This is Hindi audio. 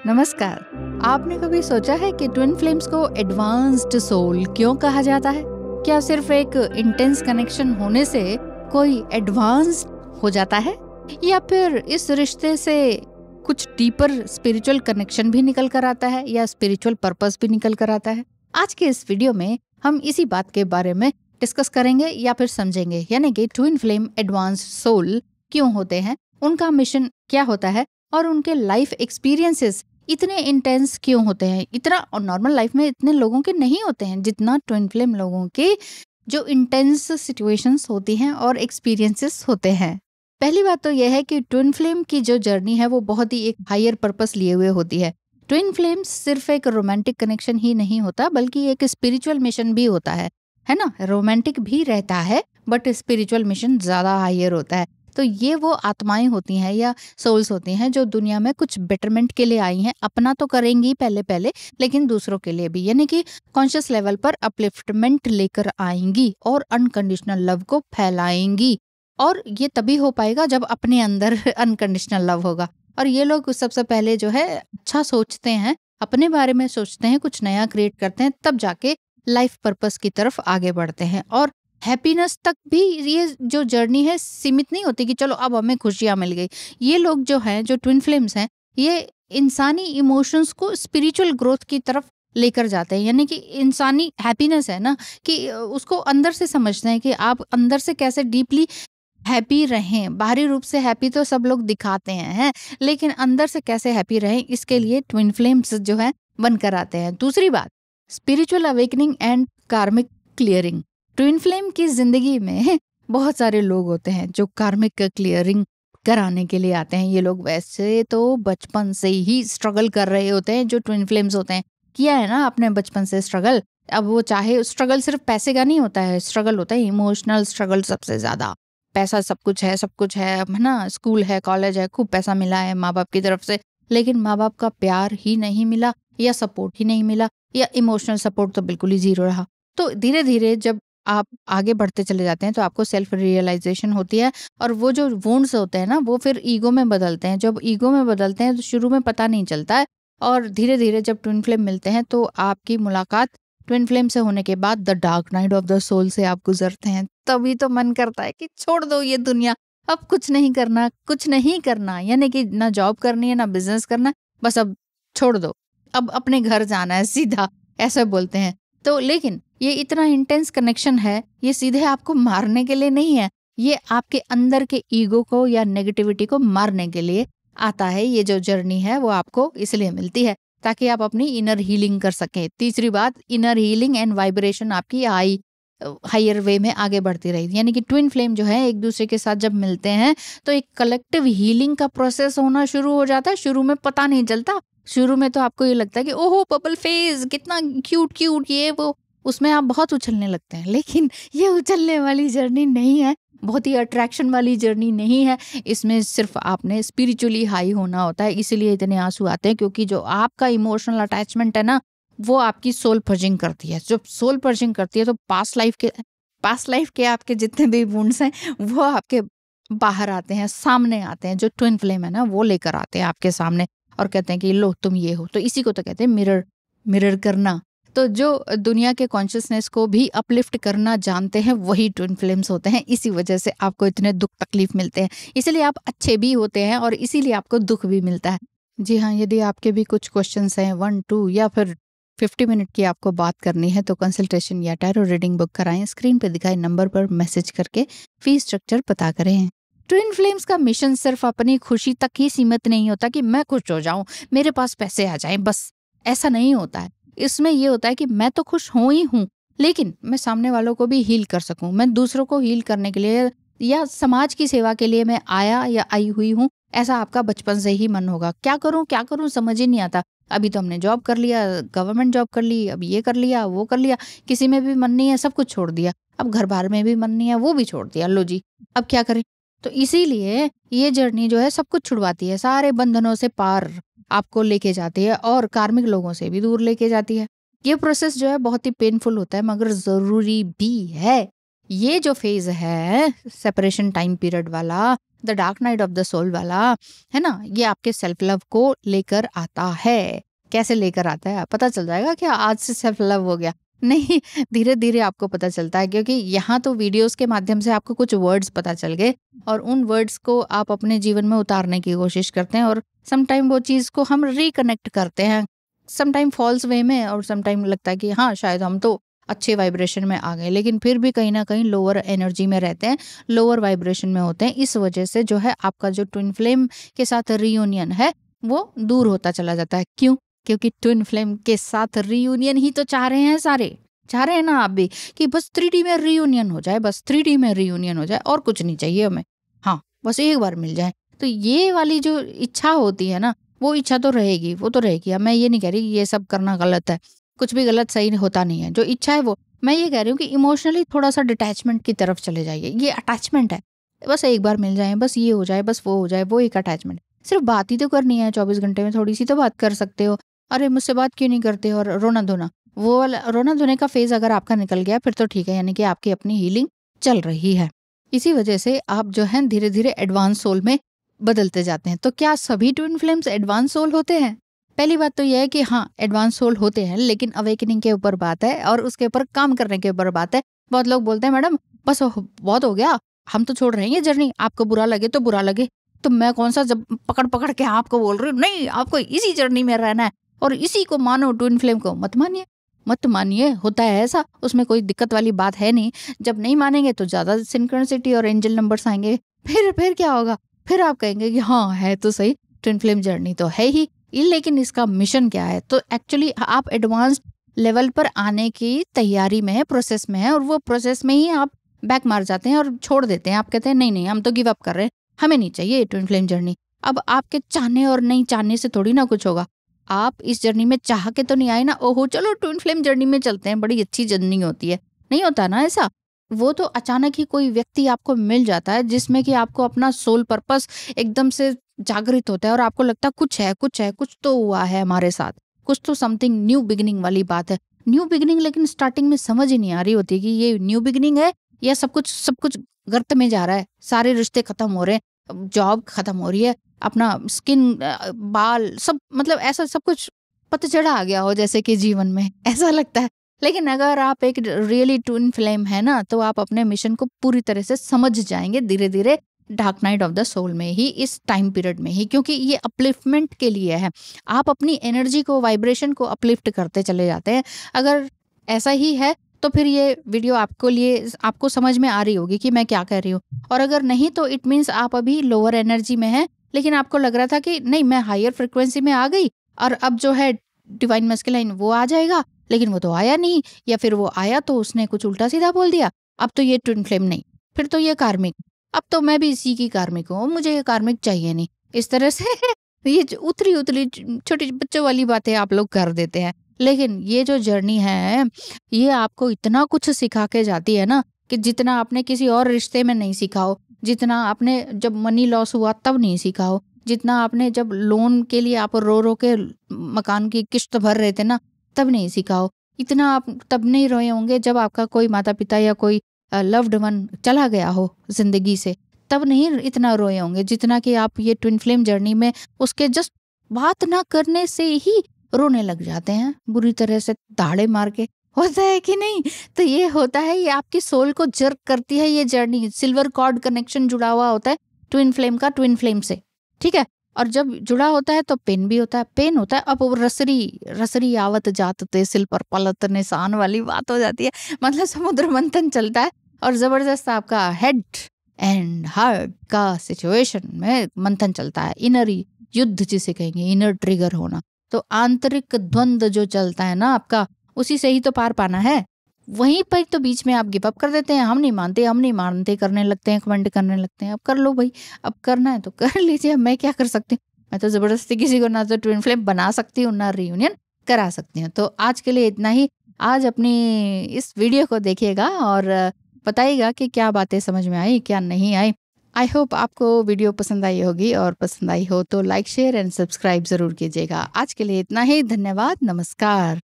नमस्कार। आपने कभी सोचा है कि ट्विन फ्लेम्स को एडवांस्ड सोल क्यों कहा जाता है? क्या सिर्फ एक इंटेंस कनेक्शन होने से कोई एडवांस्ड हो जाता है, या फिर इस रिश्ते से कुछ डीपर स्पिरिचुअल कनेक्शन भी निकल कर आता है, या स्पिरिचुअल पर्पस भी निकल कर आता है? आज के इस वीडियो में हम इसी बात के बारे में डिस्कस करेंगे या फिर समझेंगे, यानी कि ट्विन फ्लेम एडवांस्ड सोल क्यों होते हैं, उनका मिशन क्या होता है और उनके लाइफ एक्सपीरियंसेस इतने इंटेंस क्यों होते हैं। इतना नॉर्मल लाइफ में इतने लोगों के नहीं होते हैं जितना ट्विन फ्लेम लोगों के जो इंटेंस सिचुएशंस होती हैं और एक्सपीरियंसेस होते हैं। पहली बात तो यह है कि ट्विन फ्लेम की जो जर्नी है वो बहुत ही एक हायर पर्पस लिए हुए होती है। ट्विन फ्लेम सिर्फ एक रोमांटिक कनेक्शन ही नहीं होता, बल्कि एक स्पिरिचुअल मिशन भी होता है ना। रोमांटिक भी रहता है बट स्पिरिचुअल मिशन ज्यादा हायर होता है। तो ये वो आत्माएं होती हैं या सोल्स होती हैं जो दुनिया में कुछ बेटरमेंट के लिए आई हैं। अपना तो करेंगी पहले लेकिन दूसरों के लिए भी, यानी कि कॉन्शियस लेवल पर अपलिफ्टमेंट लेकर आएंगी और अनकंडीशनल लव को फैलाएंगी। और ये तभी हो पाएगा जब अपने अंदर अनकंडीशनल लव होगा। और ये लोग सबसे पहले जो है अच्छा सोचते हैं, अपने बारे में सोचते हैं, कुछ नया क्रिएट करते हैं, तब जाके लाइफ पर्पस की तरफ आगे बढ़ते हैं। और हैप्पीनेस तक भी ये जो जर्नी है सीमित नहीं होती कि चलो अब हमें खुशियां मिल गई। ये लोग जो हैं, जो ट्विन फ्लेम्स हैं, ये इंसानी इमोशंस को स्पिरिचुअल ग्रोथ की तरफ लेकर जाते हैं। यानी कि इंसानी हैप्पीनेस है ना, कि उसको अंदर से समझते हैं कि आप अंदर से कैसे डीपली हैप्पी रहें। बाहरी रूप से हैप्पी तो सब लोग दिखाते हैं, लेकिन अंदर से कैसे हैप्पी रहें, इसके लिए ट्विन फ्लेम्स जो है बनकर आते हैं। दूसरी बात, स्पिरिचुअल अवेकनिंग एंड कार्मिक क्लियरिंग। ट्विन फ्लेम की जिंदगी में बहुत सारे लोग होते हैं जो कार्मिक क्लियरिंग कराने के लिए आते हैं। ये लोग वैसे तो बचपन से ही स्ट्रगल कर रहे होते हैं, जो ट्विन फ्लेम्स होते हैं। किया है ना आपने बचपन से स्ट्रगल। अब वो चाहे स्ट्रगल सिर्फ पैसे का नहीं होता है, स्ट्रगल होता है इमोशनल स्ट्रगल सबसे ज्यादा। पैसा सब कुछ है ना, स्कूल है, कॉलेज है, खूब पैसा मिला है माँ बाप की तरफ से, लेकिन माँ बाप का प्यार ही नहीं मिला, या सपोर्ट ही नहीं मिला, या इमोशनल सपोर्ट तो बिल्कुल ही जीरो रहा। तो धीरे धीरे जब आप आगे बढ़ते चले जाते हैं तो आपको सेल्फ रियलाइजेशन होती है, और वो जो वुंड्स होते हैं ना वो फिर ईगो में बदलते हैं। जब ईगो में बदलते हैं तो शुरू में पता नहीं चलता है, और धीरे धीरे जब ट्विन फ्लेम मिलते हैं तो आपकी मुलाकात ट्विन फ्लेम से होने के बाद the dark night of the soul से आप गुजरते हैं। तभी तो मन करता है कि छोड़ दो ये दुनिया, अब कुछ नहीं करना, यानी कि ना जॉब करनी है ना बिजनेस करना, बस अब छोड़ दो, अब अपने घर जाना है सीधा, ऐसा बोलते हैं। तो लेकिन ये इतना इंटेंस कनेक्शन है, ये सीधे आपको मारने के लिए नहीं है, ये आपके अंदर के ईगो को या नेगेटिविटी को मारने के लिए आता है। ये जो जर्नी है वो आपको इसलिए मिलती है ताकि आप अपनी इनर हीलिंग कर सकें। तीसरी बात, इनर हीलिंग एंड वाइब्रेशन आपकी हायर वे में आगे बढ़ती रही। यानी कि ट्विन फ्लेम जो है एक दूसरे के साथ जब मिलते हैं तो एक कलेक्टिव हीलिंग का प्रोसेस होना शुरू हो जाता है। शुरू में पता नहीं चलता, शुरू में तो आपको ये लगता है कि ओहो बबल फेज कितना क्यूट ये वो, उसमें आप बहुत उछलने लगते हैं। लेकिन ये उछलने वाली जर्नी नहीं है, बहुत ही अट्रैक्शन वाली जर्नी नहीं है। इसमें सिर्फ आपने स्पिरिचुअली हाई होना होता है, इसीलिए इतने आंसू आते हैं, क्योंकि जो आपका इमोशनल अटैचमेंट है ना वो आपकी सोल पर्जिंग करती है। जब सोल पर्जिंग करती है तो पास्ट लाइफ के आपके जितने भी वुंड्स हैं वो आपके बाहर आते हैं, सामने आते हैं। जो ट्विन फ्लेम है ना वो लेकर आते हैं आपके सामने और कहते हैं कि लो तुम ये हो। तो इसी को तो कहते हैं मिरर करना। तो जो दुनिया के कॉन्शियसनेस को भी अपलिफ्ट करना जानते हैं वही ट्विन फ्लेम्स होते हैं। इसी वजह से आपको इतने दुख तकलीफ मिलते हैं, इसीलिए आप अच्छे भी होते हैं और इसीलिए आपको दुख भी मिलता है। जी हाँ, यदि आपके भी कुछ क्वेश्चंस हैं 1 2 या फिर 50 मिनट की आपको बात करनी है तो कंसल्टेशन या टैरो रीडिंग बुक कराएं। स्क्रीन पर दिखाए नंबर पर मैसेज करके फीस स्ट्रक्चर पता करें। ट्विन फ्लेम्स का मिशन सिर्फ अपनी खुशी तक ही सीमित नहीं होता कि मैं खुश हो जाऊं, मेरे पास पैसे आ जाएं, बस ऐसा नहीं होता है। इसमें यह होता है कि मैं तो खुश हूं ही हूं, लेकिन मैं सामने वालों को भी हील कर सकूं। मैं दूसरों को हील करने के लिए या समाज की सेवा के लिए मैं आया या आई हुई हूं, ऐसा आपका बचपन से ही मन होगा। क्या करूं समझ ही नहीं आता। अभी तो हमने जॉब कर लिया, गवर्नमेंट जॉब कर ली, अब ये कर लिया वो कर लिया, किसी में भी मन नहीं है, सब कुछ छोड़ दिया। अब घर बार में भी मन नहीं है, वो भी छोड़ दिया, लो जी अब क्या करें। तो इसीलिए ये जर्नी जो है सब कुछ छुड़वाती है, सारे बंधनों से पार आपको लेके जाती है और कार्मिक लोगों से भी दूर लेके जाती है। ये प्रोसेस जो है बहुत ही पेनफुल होता है मगर जरूरी भी है। ये जो फेज है सेपरेशन टाइम पीरियड वाला, the dark night of the soul वाला, है ना, ये आपके सेल्फ लव को लेकर आता है। कैसे लेकर आता है पता चल जाएगा कि आज से सेल्फ लव हो गया, नहीं, धीरे धीरे आपको पता चलता है, क्योंकि यहाँ तो वीडियोस के माध्यम से आपको कुछ वर्ड्स पता चल गए और उन वर्ड्स को आप अपने जीवन में उतारने की कोशिश करते हैं और समटाइम वो चीज को हम रिकनेक्ट करते हैं, समटाइम फॉल्स वे में, और समटाइम लगता है कि हाँ शायद हम तो अच्छे वाइब्रेशन में आ गए, लेकिन फिर भी कहीं ना कहीं लोअर एनर्जी में रहते हैं, लोअर वाइब्रेशन में होते हैं। इस वजह से जो है आपका जो ट्विन फ्लेम के साथ रियूनियन है वो दूर होता चला जाता है। क्यों? क्योंकि ट्विन फ्लेम के साथ रियूनियन ही तो चाह रहे हैं सारे, चाह रहे हैं ना आप भी कि बस 3D में रियूनियन हो जाए, बस 3D में रियूनियन हो जाए और कुछ नहीं चाहिए हमें, हाँ बस एक बार मिल जाए। तो ये वाली जो इच्छा होती है ना, वो इच्छा तो रहेगी, वो तो रहेगी। अब मैं ये नहीं कह रही ये सब करना गलत है, कुछ भी गलत सही होता नहीं है, जो इच्छा है वो, मैं ये कह रही हूँ कि इमोशनली थोड़ा सा डिटैचमेंट की तरफ चले जाइए। ये अटैचमेंट है, बस एक बार मिल जाए, बस ये हो जाए, बस वो हो जाए, वो एक अटैचमेंट। सिर्फ बात ही तो करनी है 24 घंटे में, थोड़ी सी तो बात कर सकते हो। अरे मुझसे बात क्यों नहीं करते, और रोना धोना, वो वाला रोना धोने का फेज अगर आपका निकल गया फिर तो ठीक है, यानी कि आपकी अपनी हीलिंग चल रही है। इसी वजह से आप जो है धीरे धीरे एडवांस सोल में बदलते जाते हैं। तो क्या सभी ट्विन फ्लेम्स एडवांस सोल होते हैं? पहली बात तो यह है कि हाँ एडवांस सोल होते हैं, लेकिन अवेकनिंग के ऊपर बात है और उसके ऊपर काम करने के ऊपर बात है। बहुत लोग बोलते हैं मैडम बस बहुत हो गया, हम तो छोड़ रहे हैं ये जर्नी, आपको बुरा लगे तो बुरा लगे, तो मैं कौन सा जब पकड़ पकड़ के आपको बोल रही हूँ, नहीं आपको इसी जर्नी में रहना है और इसी को मानो, ट्विन फ्लेम को मत मानिए, मत मानिए, होता है ऐसा, उसमें कोई दिक्कत वाली बात है नहीं। जब नहीं मानेंगे तो ज्यादा सिंक्रोनिसिटी और एंजल नंबर्स आएंगे, फिर क्या होगा, फिर आप कहेंगे कि हाँ है तो सही, ट्विन फ्लेम जर्नी तो है ही, लेकिन इसका मिशन क्या है। तो एक्चुअली आप एडवांस्ड लेवल पर आने की तैयारी में है, प्रोसेस में है, और वो प्रोसेस में ही आप बैक मार जाते हैं और छोड़ देते हैं। आप कहते हैं नहीं नहीं हम तो गिव अप कर रहे हैं, हमें नहीं चाहिए ट्विन फ्लेम जर्नी। अब आपके चाहने और नहीं चाहने से थोड़ी ना कुछ होगा, आप इस जर्नी में चाह के तो नहीं आए ना, ओहो चलो ट्विन फ्लेम जर्नी में चलते हैं, बड़ी अच्छी जर्नी होती है, नहीं होता ना ऐसा। वो तो अचानक ही कोई व्यक्ति आपको मिल जाता है जिसमें कि आपको अपना सोल पर्पस एकदम से जागृत होता है और आपको लगता है कुछ तो हुआ है हमारे साथ, कुछ तो समथिंग न्यू बिगिनिंग वाली बात है। न्यू बिगिनिंग लेकिन स्टार्टिंग में समझ ही नहीं आ रही होती कि ये न्यू बिगिनिंग है या सब कुछ गर्त में जा रहा है, सारे रिश्ते खत्म हो रहे हैं, जॉब खत्म हो रही है, अपना स्किन बाल सब, मतलब ऐसा सब कुछ पतझड़ आ गया हो जैसे कि जीवन में, ऐसा लगता है। लेकिन अगर आप एक रियली ट्विन फ्लेम है ना, तो आप अपने मिशन को पूरी तरह से समझ जाएंगे धीरे धीरे dark night of the soul में ही, इस टाइम पीरियड में ही, क्योंकि ये अपलिफ्टमेंट के लिए है। आप अपनी एनर्जी को, वाइब्रेशन को अपलिफ्ट करते चले जाते हैं। अगर ऐसा ही है तो फिर ये वीडियो आपको समझ में आ रही होगी कि मैं क्या कह रही हूँ, और अगर नहीं तो इट मीन्स आप अभी लोअर एनर्जी में हैं, लेकिन आपको लग रहा था कि नहीं मैं हायर फ्रिक्वेंसी में आ गई और अब जो है डिवाइन मैस्कुलाइन वो आ जाएगा, लेकिन वो तो आया नहीं, या फिर वो आया तो उसने कुछ उल्टा सीधा बोल दिया, अब तो ये ट्विन फ्लेम नहीं, फिर तो ये कार्मिक, अब तो मैं भी इसी की कार्मिक हूँ, मुझे ये कार्मिक चाहिए नहीं, इस तरह से ये उतली छोटी बच्चों वाली बातें आप लोग कर देते हैं। लेकिन ये जो जर्नी है ये आपको इतना कुछ सिखा के जाती है ना, कि जितना आपने किसी और रिश्ते में नहीं सीखा हो, जितना आपने जब मनी लॉस हुआ तब नहीं सीखा हो, जितना आपने जब लोन के लिए आप रो रो के मकान की किश्त भर रहे थे ना तब नहीं सीखा हो, इतना आप तब नहीं रोए होंगे जब आपका कोई माता पिता या कोई लव्ड वन चला गया हो जिंदगी से, तब नहीं इतना रोए होंगे जितना कि आप ये ट्विन फ्लेम जर्नी में उसके जस्ट बात ना करने से ही रोने लग जाते हैं, बुरी तरह से दाड़े मार के, होता है कि नहीं। तो ये होता है, ये आपकी सोल को जर्क करती है ये जर्नी, सिल्वर कॉर्ड कनेक्शन जुड़ा हुआ होता है ट्विन फ्लेम का ट्विन फ्लेम से, ठीक है। और जब जुड़ा होता है तो पेन भी होता है, पेन होता है। अब वो रसरी आवत जात ते सिल पर पलत निशान वाली बात हो जाती है, मतलब समुद्र मंथन चलता है और जबरदस्त आपका हेड एंड हार्ट का सिचुएशन में मंथन चलता है, इनर युद्ध जिसे कहेंगे, इनर ट्रिगर होना। तो आंतरिक द्वंद्व जो चलता है ना आपका, उसी से ही तो पार पाना है। वहीं पर तो बीच में आप गिव अप कर देते हैं, हम नहीं मानते करने लगते हैं, कमेंट करने लगते हैं। अब कर लो भाई, अब करना है तो कर लीजिए, मैं क्या कर सकती हूँ, मैं तो जबरदस्ती किसी को ना तो ट्विन फ्लेम बना सकती हूँ ना रियूनियन करा सकती हूँ। तो आज के लिए इतना ही। आज अपनी इस वीडियो को देखिएगा और बताइएगा कि क्या बातें समझ में आई, क्या नहीं आई। आई होप आपको वीडियो पसंद आई होगी, और पसंद आई हो तो लाइक शेयर एंड सब्सक्राइब जरूर कीजिएगा। आज के लिए इतना ही, धन्यवाद, नमस्कार।